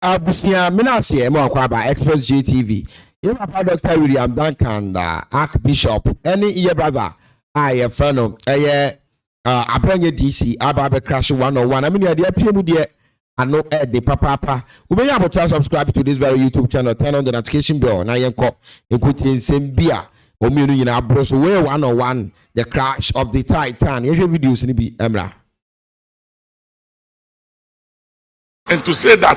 Abusia Minasie Mwakwaba Express JTV. You papa Dr. William Duncan, Archbishop, any year brother. I friend of Abronye DC, Ababe Crash 101. I mean, the PM dear. I know the papa. We may have to subscribe to this very YouTube channel, turn on the notification bell. Now you can include same beer. Or me in our bros way 101, the crash of the Titan. Here's your videos in the Emra. And to say that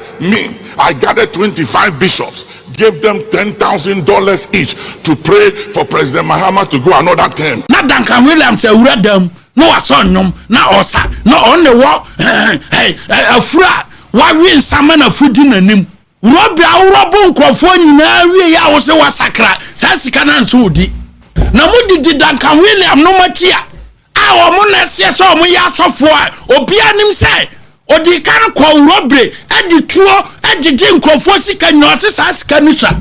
I gathered 25 bishops, gave them $10,000 each to pray for President Mahama to go another term. Not Duncan Williams, a read them, no a son, no osa, no on the walk, a fra, why we in salmon a food in the name. Robin Crawford, I was a sacra, Sassican Sudi. Now, what did Duncan William no much here? Our monas, yes, or we are so for, or Pianim say. O di kan kwa robbery e di tuo e gigi nkofo sika nyina ose sa sika nitwa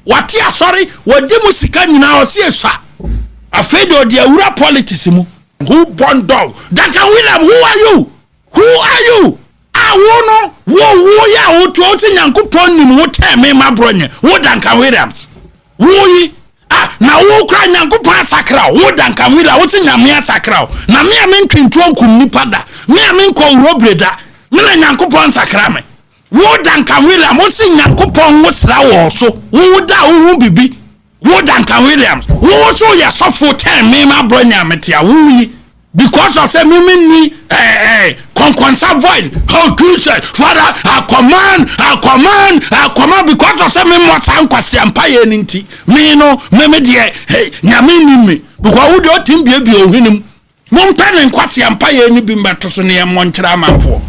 wate asori wodi mu sika nyina ose eswa afei de odi awura politics mu who born dog Duncan William, who are you awo no wo ya wo to ose nyankopon nim wo teme ma Abronye wo Duncan Williams wo yi na wo kra nyankopon asakra wo Duncan William wo se nyame asakra na me ntwintu onkum nipa da me nkɔ robbery da Mina nyankopon sakrame wo Duncan William wo si nyankopon wo sra wo so wo da wo bibi wo Duncan Williams wo so ya sofo 10 me ma Abronye ametia wo yi because of say me ni conconsa voice how Cuórses father I command because of say me mo san kwase ampaye ni nti me no me de nyame ni me because wo de otim bia ohwenim mo mpane kwase ampaye ni bi mbeto so ne mo nkyra amanfo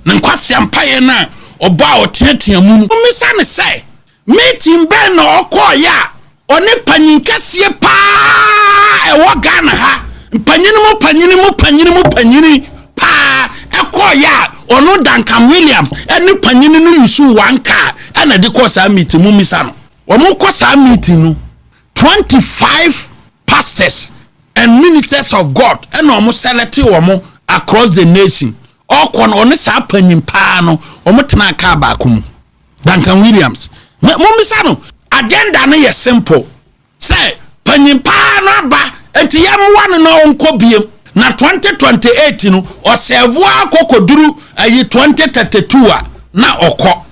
nkwasi ampaye na oba oteatea mu no misa ne say meeting ben na okoya one panyinkase pa e wo Ghana ha panyini pa ekoya ono Duncan Williams eni panyini no yusu one car na de kosa meeting mu misa no omo kosa meeting no 25 pastors and ministers of God and omo select omo across the nation. Okon on sa panyim pa no omotena ka ba kum Duncan Williams momisa no agenda no ye simple say panyim pa no ba enti yam wan no onko biem na 2028 no osevu akokoduru ayi 2032 na okọ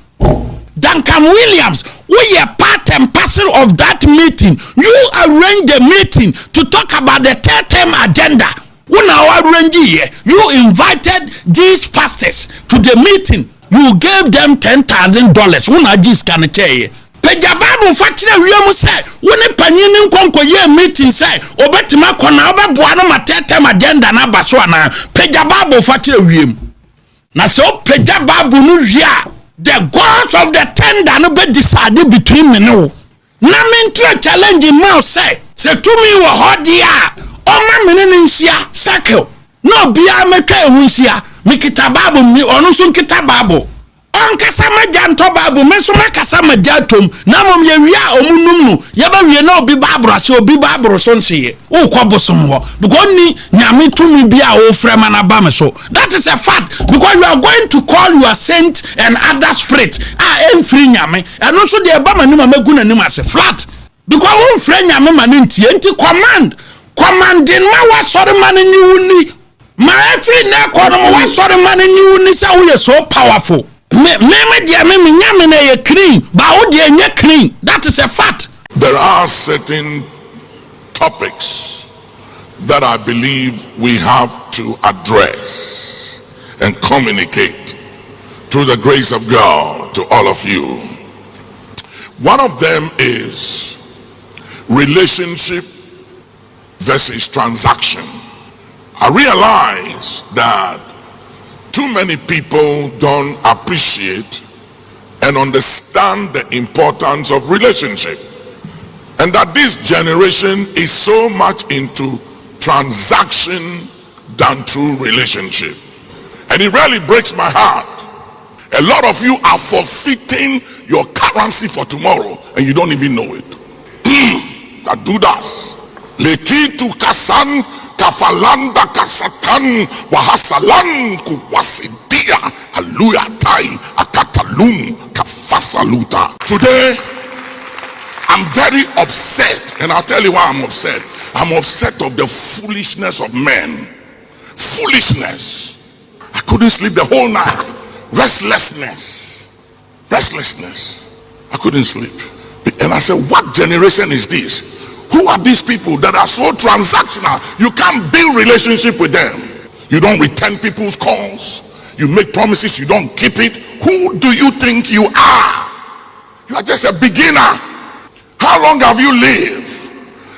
Duncan Williams, we are part and parcel of that meeting. You arrange the meeting to talk about the third term agenda. When our arrange here, you invited these pastors to the meeting. You gave them $10,000. When I just can tell Peja Bible factory we say when a panini konko ye meeting say obetima kona obebuano ma third term agenda na baso na Peja Bible factory we na so Peja Bible no wia the gods of the tender no be decide between me no na me to challenge me say to me wo hodia Oma menene nsia circle no bia metwa ehunsia mikita Bible mi onu so nkita Bible onkasa maja nto Bible me so makasa maja tom na mom ye wia omunum no ye ba wie na obi Bible ase obi Bible so nsie wo kwabosom ho because ni nyame tumi bia wo frema na ba me so that is a fact because you are going to call your saint and other spirit emfiri nyame eno so de ba manim amagu nanim ase flat because wo frɛ nyame manentie enti commanding ma wa sorry man ni wuni ma every na kono wa sorry man ni wuni say we so powerful me dia me nyame na ye clean ba wo dia nya clean that is a fact. There are certain topics that I believe we have to address and communicate through the grace of God to all of you. One of them is relationship versus transaction. I realize that too many people don't appreciate and understand the importance of relationship, and that this generation is so much into transaction than true relationship. And it really breaks my heart. A lot of you are forfeiting your currency for tomorrow and you don't even know it. That do that. Lekitu kasan kafalanda kasatan wahasalan kuwasidia aluya tai akatalum kaf Fasaluta. Today, I'm very upset, and I'll tell you why I'm upset. I'm upset of the foolishness of men. Foolishness. I couldn't sleep the whole night. Restlessness. I couldn't sleep. And I said, what generation is this? Who are these people that are so transactional? You can't build relationship with them. You don't return people's calls. You make promises, you don't keep it. Who do you think you are? You are just a beginner. How long have you lived?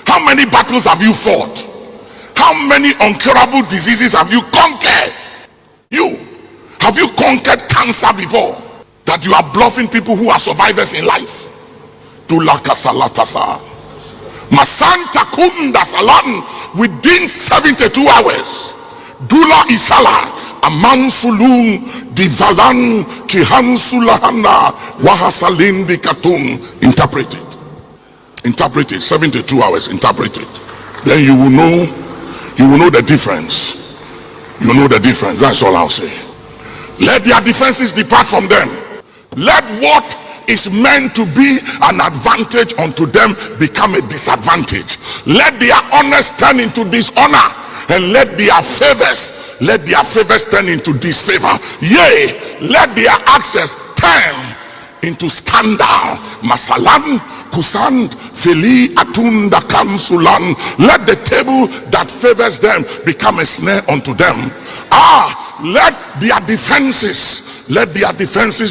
How many battles have you fought? How many incurable diseases have you conquered? Have you conquered cancer before? That you are bluffing people who are survivors in life? Tulakasalatasa. Masanta kunda salan within 72 hours. Dula isala aman sulung divalan kihan sulahana wahasalin dikatum. Interpret it 72 hours. Interpret it, then you will know the difference. You know the difference. That's all I'll say. Let their defenses depart from them. Let what is meant to be an advantage unto them become a disadvantage. Let their honors turn into dishonor, and let their favors turn into disfavor. Yea, let their access turn into scandal. Masalan kusand feli atunda kansulan. Let the table that favors them become a snare unto them. Let their defenses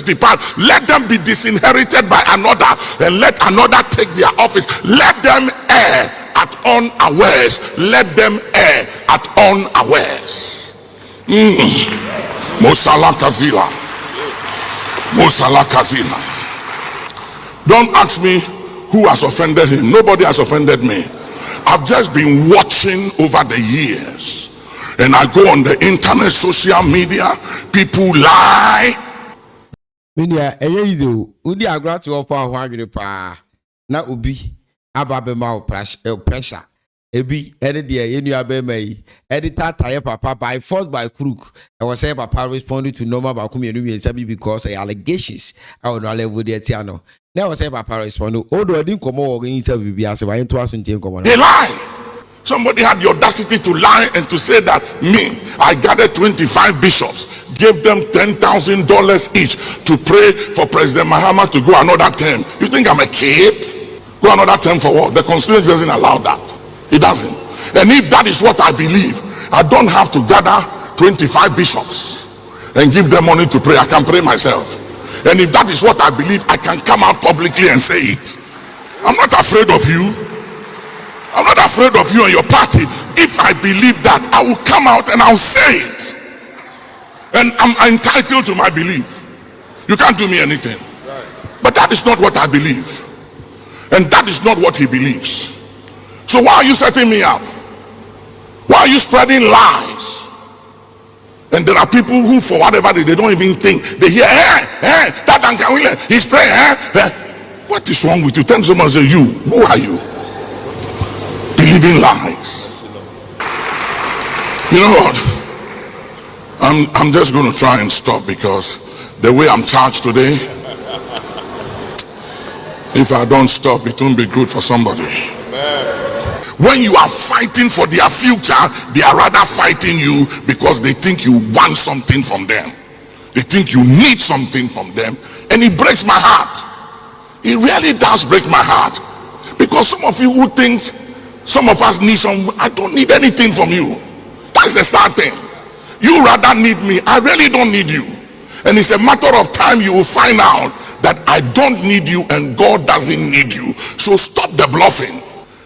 depart. Let them be disinherited by another, and let another take their office. Let them err at unawares. Let them err at unawares. Mosala Kazila. Don't ask me who has offended him. Nobody has offended me. I've just been watching over the years, and I go on the internet, social media, people lie. Minia, eyeyido, udi agrati ofa ho adwene pa. Na obi ababema pressure. Ebi edit the yenu abema editor tire papa by force by crook. I was say papa responding to normal bakumi enu sabi because allegations I would not level the tiano. Now was say papa responding. Although I didn't come over in interview be as I into us in team come on. They lie. Somebody had the audacity to lie and to say that I gathered 25 bishops, gave them $10,000 each to pray for President Mahama to go another term. You think I'm a kid? Go another term for what? The constitution doesn't allow that. It doesn't. And if that is what I believe, I don't have to gather 25 bishops and give them money to pray. I can pray myself. And if that is what I believe, I can come out publicly and say it. I'm not afraid of you. I'm not afraid of you and your party. If I believe that, I will come out and I'll say it. And I'm entitled to my belief. You can't do me anything. But that is not what I believe. And that is not what he believes. So why are you setting me up? Why are you spreading lies? And there are people who, for whatever they don't even think, they hear, that Duncan Williams, he's praying, What is wrong with you? Tell someone, say, you, who are you? Believing lies. You know what? I'm just going to try and stop, because the way I'm charged today, if I don't stop, it won't be good for somebody. When you are fighting for their future, they are rather fighting you because they think you want something from them. They think you need something from them. And it breaks my heart. It really does break my heart. Because some of you who think some of us need I don't need anything from you. That's the sad thing. You rather need me. I really don't need you. And it's a matter of time you will find out that I don't need you and God doesn't need you. So stop the bluffing.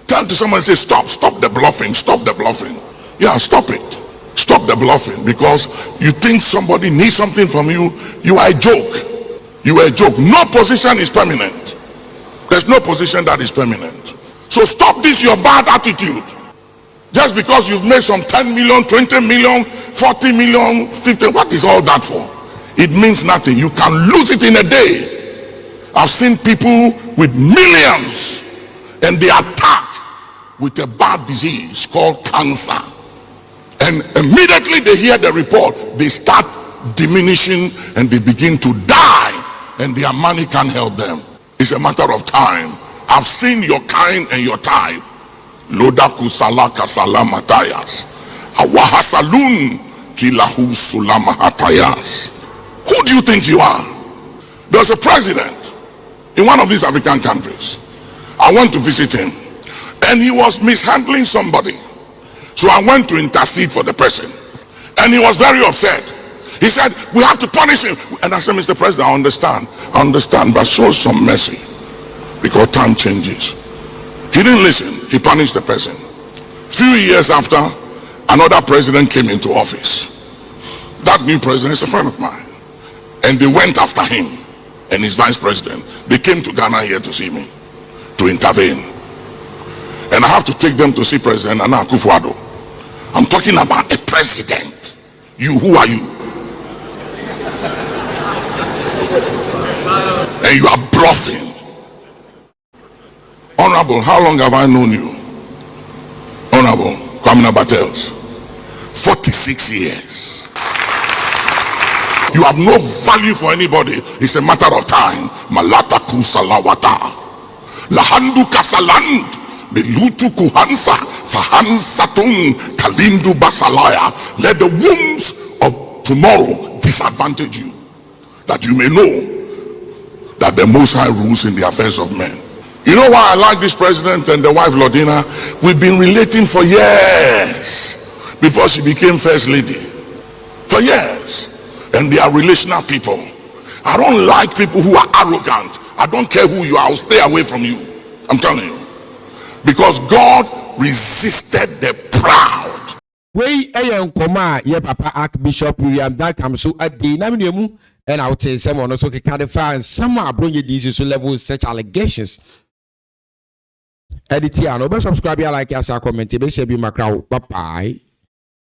Tell to someone, say, stop the bluffing, stop the bluffing. Yeah, stop it. Stop the bluffing, because you think somebody needs something from you. You are a joke. You are a joke. No position is permanent. There's no position that is permanent. So stop this, your bad attitude. Just because you've made some 10 million, 20 million, 40 million, 50, what is all that for? It means nothing. You can lose it in a day. I've seen people with millions and they attack with a bad disease called cancer, and immediately they hear the report, they start diminishing and they begin to die and their money can't help them. It's a matter of time. I've seen your kind and your type. Loda kusala kasala matayas. Awahasalun kilahu sulama hatayas. Who do you think you are? There's a president in one of these African countries. I went to visit him, and he was mishandling somebody. So I went to intercede for the person, and he was very upset. He said, we have to punish him. And I said, Mr. President, I understand, but show some mercy, because time changes. He didn't listen. He punished the person. Few years after, another president came into office. That new president is a friend of mine, and they went after him and his vice president. They came to Ghana here to see me, to intervene, and I have to take them to see President Nana Akufo-Addo. I'm talking about a president. You, who are you? And you are bluffing. Honorable, how long have I known you? Honorable Kwamina Battles, 46 years. You have no value for anybody. It's a matter of time. Malata kusalawata. Lahandu kasaland. Melutu kuhansa. Fahansatun kalindu basalaya. Let the wombs of tomorrow disadvantage you, that you may know that the Most High rules in the affairs of men. You know why I like this president and the wife Lordina? We've been relating for years before she became first lady. For years. And they are relational people. I don't like people who are arrogant. I don't care who you are. I'll stay away from you. I'm telling you. Because God resisted the proud. We nkoma ye papa Archbishop William Duncan so adi na menemu and I would say someone also can find some Abronye DC level such allegations. Edit here, no, but subscribe, like, comment, be share, be my crowd. Bye bye.